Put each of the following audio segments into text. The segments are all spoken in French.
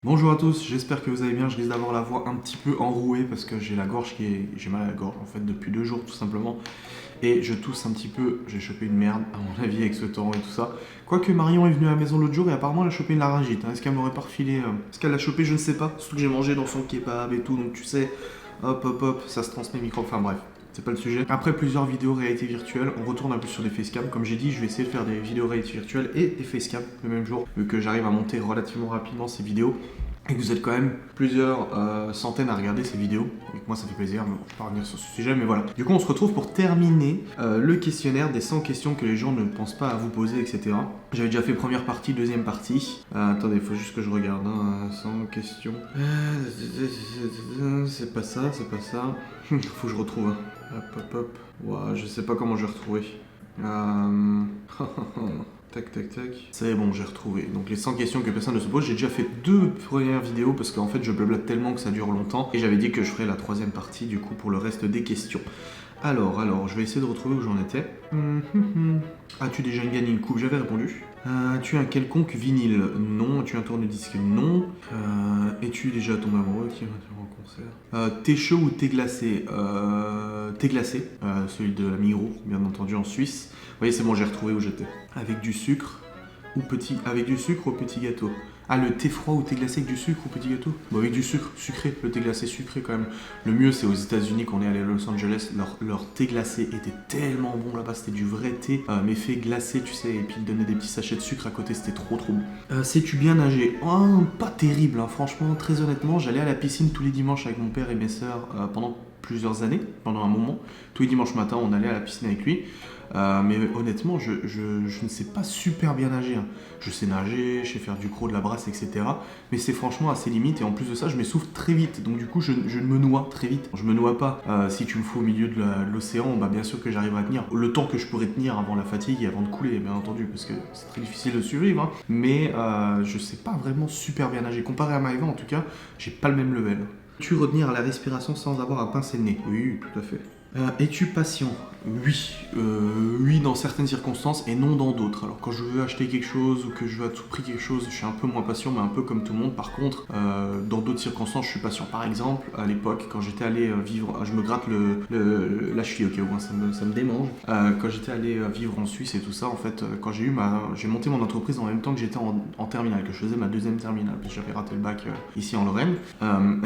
Bonjour à tous, j'espère que vous allez bien. Je risque d'avoir la voix un petit peu enrouée parce que j'ai la gorge j'ai mal à la gorge en fait depuis 2 jours tout simplement. Et je tousse un petit peu, j'ai chopé une merde à mon avis avec ce temps et tout ça. Quoique Marion est venue à la maison l'autre jour et apparemment elle a chopé une laryngite. Est-ce qu'elle m'aurait pas refilé Est-ce qu'elle l'a chopé? Je ne sais pas. Surtout que j'ai mangé dans son kebab et tout, donc tu sais, hop hop hop, ça se transmet micro. Enfin bref. C'est pas le sujet. Après plusieurs vidéos réalité virtuelle, on retourne un peu sur des facecam. Comme j'ai dit, je vais essayer de faire des vidéos réalité virtuelle et des facecam le même jour, vu que j'arrive à monter relativement rapidement ces vidéos. Et que vous êtes quand même plusieurs centaines à regarder ces vidéos. Et que moi ça fait plaisir, mais on va pas revenir sur ce sujet, mais voilà. Du coup on se retrouve pour terminer le questionnaire des 100 questions que les gens ne pensent pas à vous poser, etc. J'avais déjà fait première partie, deuxième partie. Attendez, il faut juste que je regarde, 100 questions. C'est pas ça, c'est pas ça. Faut que je retrouve. Hop hop hop. Ouah, je sais pas comment je vais retrouver. Tac tac tac. C'est bon, j'ai retrouvé. Donc les 100 questions que personne ne se pose, j'ai déjà fait 2 premières vidéos parce qu'en fait je blablate tellement que ça dure longtemps. Et j'avais dit que je ferais la 3e partie du coup pour le reste des questions. Alors, je vais essayer de retrouver où j'en étais. As-tu déjà gagné une coupe? J'avais répondu. As-tu un quelconque vinyle? Non. As-tu un tourne-disque? Non. Es-tu déjà tombé amoureux? Qui va te voir en concert? Thé chaud ou thé glacé? Thé glacé, celui de la Migros, bien entendu en Suisse. Vous voyez, c'est bon, j'ai retrouvé où j'étais. Avec du sucre ou petit gâteau? Ah, le thé froid ou thé glacé avec du sucre ou petit gâteau? Bon, avec du sucre, sucré, le thé glacé sucré quand même. Le mieux, c'est aux États-Unis qu'on est allé à Los Angeles. Leur thé glacé était tellement bon là-bas, c'était du vrai thé, mais fait glacé, tu sais, et puis ils donnaient des petits sachets de sucre à côté, c'était trop trop bon. Sais-tu bien nager? Oh, pas terrible, hein, franchement, très honnêtement, j'allais à la piscine tous les dimanches avec mon père et mes sœurs pendant plusieurs années, pendant un moment. Tous les dimanches matin, on allait à la piscine avec lui. Mais honnêtement, je ne sais pas super bien nager, hein. Je sais nager, je sais faire du crawl, de la brasse, etc. Mais c'est franchement assez limite. Et en plus de ça, je m'essouffle très vite. Donc du coup, je me noie très vite. Je me noie pas. Si tu me fous au milieu de l'océan, bah, bien sûr que j'arriverai à tenir. Le temps que je pourrais tenir avant la fatigue et avant de couler, bien entendu. Parce que c'est très difficile de survivre, hein. Mais je sais pas vraiment super bien nager. Comparé à Maëva, en tout cas, j'ai pas le même level. Tu retenir la respiration sans avoir à pincer le nez? Oui, tout à fait. Es-tu patient? Oui. Oui dans certaines circonstances et non dans d'autres. Alors quand je veux acheter quelque chose ou que je veux à tout prix quelque chose, je suis un peu moins patient, mais un peu comme tout le monde. Par contre, dans d'autres circonstances, je suis patient. Par exemple, à l'époque, quand j'étais allé vivre... Je me gratte la cheville, ok, au moins ça me démange. Quand j'étais allé vivre en Suisse et tout ça, en fait, quand j'ai monté mon entreprise en même temps que j'étais en terminale, que je faisais ma 2e terminale, parce que j'avais raté le bac ici en Lorraine.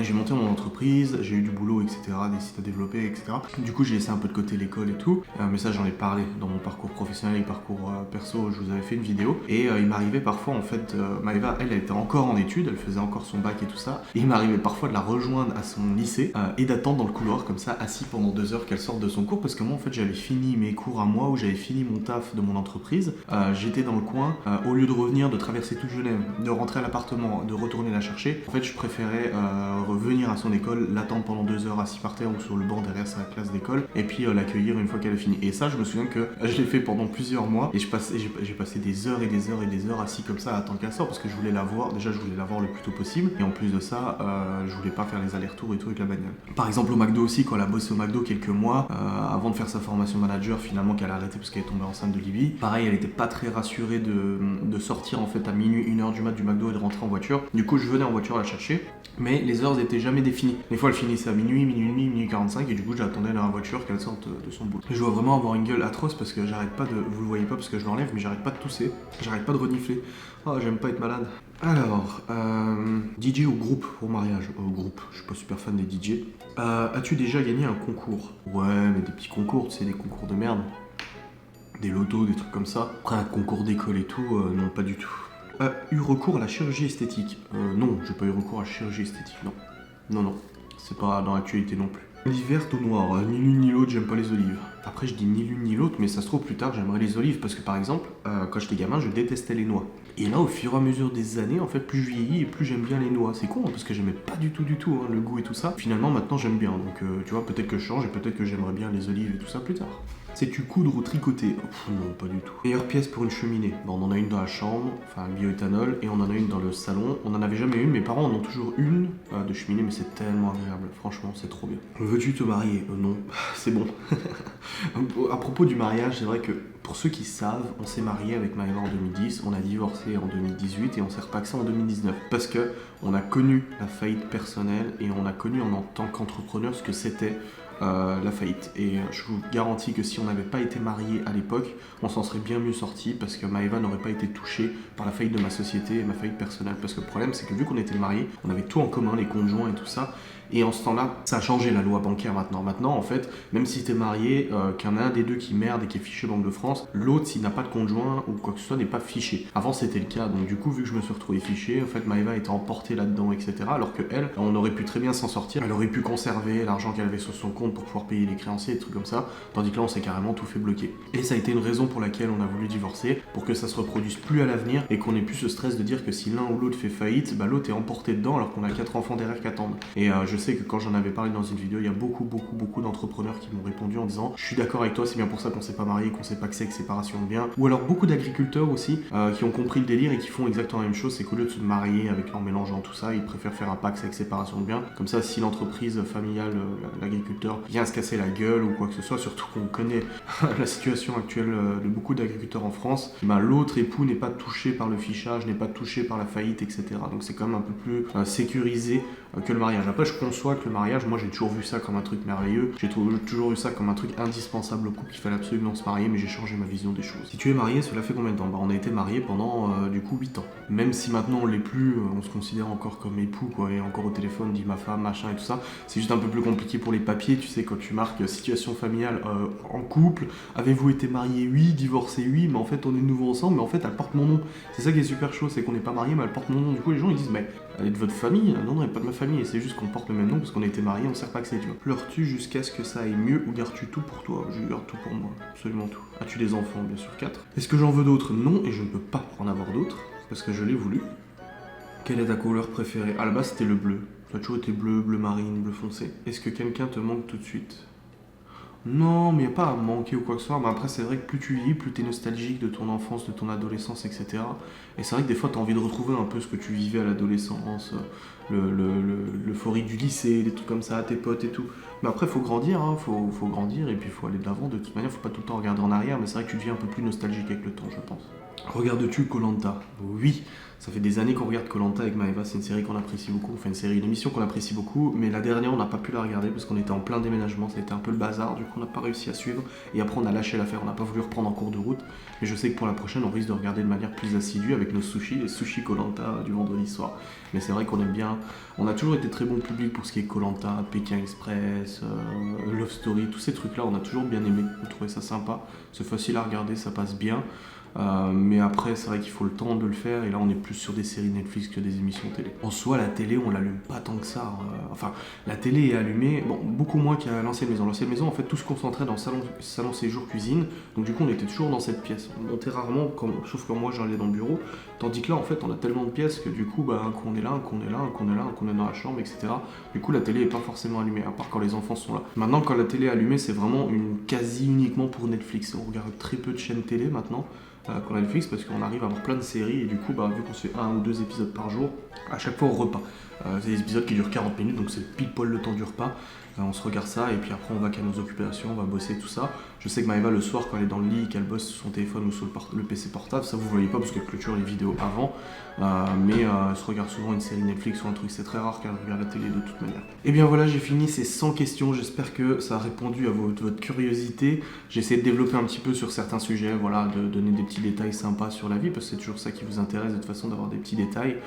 J'ai monté mon entreprise, j'ai eu du boulot, etc., des sites à développer, etc. Du coup, j'ai laissé un peu de côté l'école et tout, mais ça j'en ai parlé dans mon parcours professionnel et parcours perso, je vous avais fait une vidéo, et il m'arrivait parfois en fait, Maëva, elle était encore en études, elle faisait encore son bac et tout ça, et il m'arrivait parfois de la rejoindre à son lycée et d'attendre dans le couloir comme ça, assis pendant 2 heures qu'elle sorte de son cours, parce que moi en fait j'avais fini mes cours à moi, où j'avais fini mon taf de mon entreprise, j'étais dans le coin, au lieu de revenir, de traverser toute Genève, de rentrer à l'appartement, de retourner la chercher, en fait je préférais revenir à son école, l'attendre pendant 2 heures assis par terre ou sur le banc derrière sa classe d'école, et puis l'accueillir une fois qu'elle a fini. Et ça, je me souviens que je l'ai fait pendant plusieurs mois, et j'ai passé des heures et des heures et des heures assis comme ça à attendre qu'elle sorte, parce que je voulais la voir, déjà je voulais la voir le plus tôt possible, et en plus de ça, je voulais pas faire les allers-retours et tout avec la bagnole. Par exemple au McDo aussi, quand elle a bossé au McDo quelques mois, avant de faire sa formation manager, finalement qu'elle a arrêté parce qu'elle est tombée enceinte de Libye, pareil, elle était pas très rassurée de sortir en fait à minuit, 1h du mat du McDo et de rentrer en voiture. Du coup, je venais en voiture la chercher, mais les heures étaient jamais définies. Des fois, elle finissait à minuit, minuit et demi, minuit 45, et du coup, j'attendais dans la voiture qu'elle sorte de son boulot. Je dois vraiment avoir une gueule atroce parce que j'arrête pas de. Vous le voyez pas parce que je l'enlève, mais j'arrête pas de tousser, j'arrête pas de renifler. Oh, j'aime pas être malade. Alors, DJ ou groupe pour mariage? Groupe, je suis pas super fan des DJ. As-tu déjà gagné un concours? Ouais, mais des petits concours, tu sais, des concours de merde. Des lotos, des trucs comme ça. Après, un concours d'école et tout, non, pas du tout. Eu recours à la chirurgie esthétique? Non, j'ai pas eu recours à la chirurgie esthétique, non. Non, c'est pas dans l'actualité non plus. Olive verte ou noire? Ni l'une ni l'autre, j'aime pas les olives. Après, je dis ni l'une ni l'autre, mais ça se trouve plus tard, j'aimerais les olives, parce que par exemple, quand j'étais gamin, je détestais les noix. Et là, au fur et à mesure des années, en fait, plus je vieillis et plus j'aime bien les noix. C'est con, hein, parce que j'aimais pas du tout, hein, le goût et tout ça. Finalement, maintenant, j'aime bien. Donc, tu vois, peut-être que je change et peut-être que j'aimerais bien les olives et tout ça plus tard. Sais-tu coudre ou tricoter? Non, pas du tout. Meilleure pièce pour une cheminée? Bon, on en a une dans la chambre, enfin le bioéthanol, et on en a une dans le salon. On en avait jamais une, mes parents en ont toujours une de cheminée, mais c'est tellement agréable, franchement, c'est trop bien. Veux-tu te marier? Non, c'est bon. À propos du mariage, c'est vrai que pour ceux qui savent, on s'est marié avec Maëva en 2010, on a divorcé en 2018 et on s'est repaxé en 2019. Parce que on a connu la faillite personnelle et on a connu en tant qu'entrepreneur ce que c'était la faillite. Et je vous garantis que si on n'avait pas été marié à l'époque, on s'en serait bien mieux sorti parce que Maëva n'aurait pas été touchée par la faillite de ma société et ma faillite personnelle. Parce que le problème, c'est que vu qu'on était mariés, on avait tout en commun, les conjoints et tout ça. Et en ce temps-là, ça a changé la loi bancaire maintenant. Maintenant, en fait, même si t'es marié, qu'il y en a un des deux qui merde et qui est fiché Banque de France, l'autre, s'il n'a pas de conjoint ou quoi que ce soit, n'est pas fiché. Avant, c'était le cas. Donc du coup, vu que je me suis retrouvé fiché, en fait, Maëva était emportée là-dedans, etc. Alors que elle, on aurait pu très bien s'en sortir. Elle aurait pu conserver l'argent qu'elle avait sur son compte pour pouvoir payer les créanciers, des trucs comme ça. Tandis que là, on s'est carrément tout fait bloquer. Et ça a été une raison pour laquelle on a voulu divorcer, pour que ça se reproduise plus à l'avenir et qu'on ait plus ce stress de dire que si l'un ou l'autre fait faillite, bah l'autre est emporté dedans alors qu'on a 4 enfants derrière qui attendent. Et je sais que quand j'en avais parlé dans une vidéo, il y a beaucoup d'entrepreneurs qui m'ont répondu en disant je suis d'accord avec toi, c'est bien pour ça qu'on s'est pas marié, qu'on s'est paxé avec séparation de biens. Ou alors beaucoup d'agriculteurs aussi qui ont compris le délire et qui font exactement la même chose, c'est qu'au lieu de se marier en mélangeant tout ça, ils préfèrent faire un pax avec séparation de biens. Comme ça, si l'entreprise familiale, l'agriculteur vient se casser la gueule ou quoi que ce soit, surtout qu'on connaît la situation actuelle de beaucoup d'agriculteurs en France, bah, l'autre époux n'est pas touché par le fichage, n'est pas touché par la faillite, etc. Donc c'est quand même un peu plus sécurisé que le mariage. Après, je conçois que le mariage, moi j'ai toujours vu ça comme un truc merveilleux, j'ai toujours vu ça comme un truc indispensable au couple, qu'il fallait absolument se marier, mais j'ai changé ma vision des choses. Si tu es marié, cela fait combien de temps? Bah, on a été mariés pendant du coup 8 ans. Même si maintenant on l'est plus, on se considère encore comme époux, quoi, et encore au téléphone, dit ma femme, machin et tout ça, c'est juste un peu plus compliqué pour les papiers, tu sais, quand tu marques situation familiale en couple, avez-vous été marié? Oui, divorcé? Oui, mais en fait on est de nouveau ensemble, mais en fait elle porte mon nom. C'est ça qui est super chaud, c'est qu'on n'est pas marié, mais elle porte mon nom. Du coup les gens ils disent mais elle est de votre famille? Non, elle n'est pas de ma famille, et c'est juste qu'on porte le même nom parce qu'on a été mariés, on s'est repaxé, tu vois. Pleures-tu jusqu'à ce que ça aille mieux ou gardes-tu tout pour toi? Je garde tout pour moi, absolument tout. As-tu des enfants? Bien sûr 4. Est-ce que j'en veux d'autres? Non, et je ne peux pas en avoir d'autres parce que je l'ai voulu. Quelle est ta couleur préférée? À la base c'était le bleu. Ça a toujours été bleu, bleu marine, bleu foncé. Est-ce que quelqu'un te manque tout de suite? Non, mais il n'y a pas à manquer ou quoi que ce soit. Mais après, c'est vrai que plus tu vis, plus tu es nostalgique de ton enfance, de ton adolescence, etc. Et c'est vrai que des fois, tu as envie de retrouver un peu ce que tu vivais à l'adolescence, l'euphorie du lycée, des trucs comme ça, tes potes et tout. Mais après, il faut grandir, hein, faut grandir et puis il faut aller de l'avant. De toute manière, faut pas tout le temps regarder en arrière, mais c'est vrai que tu deviens un peu plus nostalgique avec le temps, je pense. Regardes-tu Koh-Lanta? Oui, ça fait des années qu'on regarde Koh-Lanta avec Maëva, c'est une série qu'on apprécie beaucoup, enfin une émission qu'on apprécie beaucoup, mais la dernière on n'a pas pu la regarder parce qu'on était en plein déménagement, ça a été un peu le bazar, du coup on n'a pas réussi à suivre, et après on a lâché l'affaire, on n'a pas voulu reprendre en cours de route, mais je sais que pour la prochaine on risque de regarder de manière plus assidue avec nos sushis, les sushis Koh-Lanta du vendredi soir. Mais c'est vrai qu'on aime bien, on a toujours été très bon public pour ce qui est Koh-Lanta, Pékin Express, Love Story, tous ces trucs là on a toujours bien aimé, on trouvait ça sympa, c'est facile à regarder, ça passe bien. Mais après c'est vrai qu'il faut le temps de le faire et là on est plus sur des séries Netflix que des émissions télé. En soi la télé on l'allume pas tant que ça, enfin la télé est allumée, bon beaucoup moins qu'à l'ancienne maison. L'ancienne maison en fait tout se concentrait dans le salon séjour cuisine, donc du coup on était toujours dans cette pièce, on montait rarement, sauf que moi j'allais dans le bureau, tandis que là en fait on a tellement de pièces que du coup bah, un coup on est là, un coup on est là, un coup on est là, un coup on est dans la chambre, etc. Du coup la télé est pas forcément allumée, à part quand les enfants sont là. Maintenant quand la télé est allumée c'est vraiment quasi uniquement pour Netflix, on regarde très peu de chaînes télé maintenant. Qu'on a Netflix parce qu'on arrive à avoir plein de séries et du coup bah, vu qu'on se fait 1 ou 2 épisodes par jour, à chaque fois au repas. C'est des épisodes qui durent 40 minutes donc c'est pile poil le temps du repas. On se regarde ça et puis après on va qu'à nos occupations, on va bosser tout ça. Je sais que Maëva le soir quand elle est dans le lit et qu'elle bosse sur son téléphone ou sur le PC portable, ça vous voyez pas parce qu'elle clôture les vidéos avant, mais elle se regarde souvent une série Netflix ou un truc, c'est très rare qu'elle regarde la télé de toute manière. Et bien voilà, j'ai fini ces 100 questions, j'espère que ça a répondu à votre curiosité. J'ai essayé de développer un petit peu sur certains sujets, voilà, de donner des petits détails sympas sur la vie parce que c'est toujours ça qui vous intéresse de toute façon d'avoir des petits détails.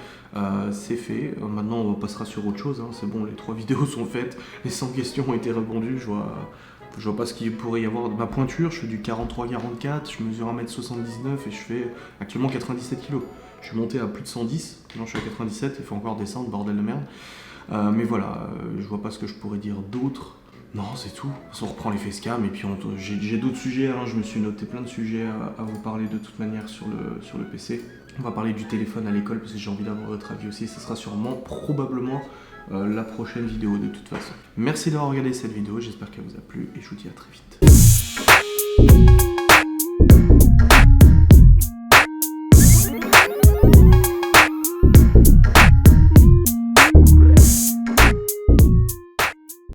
C'est fait, maintenant on passera sur autre chose, hein. C'est bon, les 3 vidéos sont faites, les 100 questions ont été répondues, je vois pas ce qu'il pourrait y avoir. Ma pointure, je fais du 43-44, je mesure 1m79 et je fais actuellement 97 kg. Je suis monté à plus de 110, maintenant je suis à 97, il faut encore descendre, bordel de merde. Mais voilà, je vois pas ce que je pourrais dire d'autre. Non, c'est tout. On reprend les facecam et puis j'ai d'autres sujets, hein. Je me suis noté plein de sujets à vous parler de toute manière sur le PC. On va parler du téléphone à l'école parce que j'ai envie d'avoir votre avis aussi. Ça sera sûrement, probablement, la prochaine vidéo de toute façon. Merci d'avoir regardé cette vidéo, j'espère qu'elle vous a plu et je vous dis à très vite.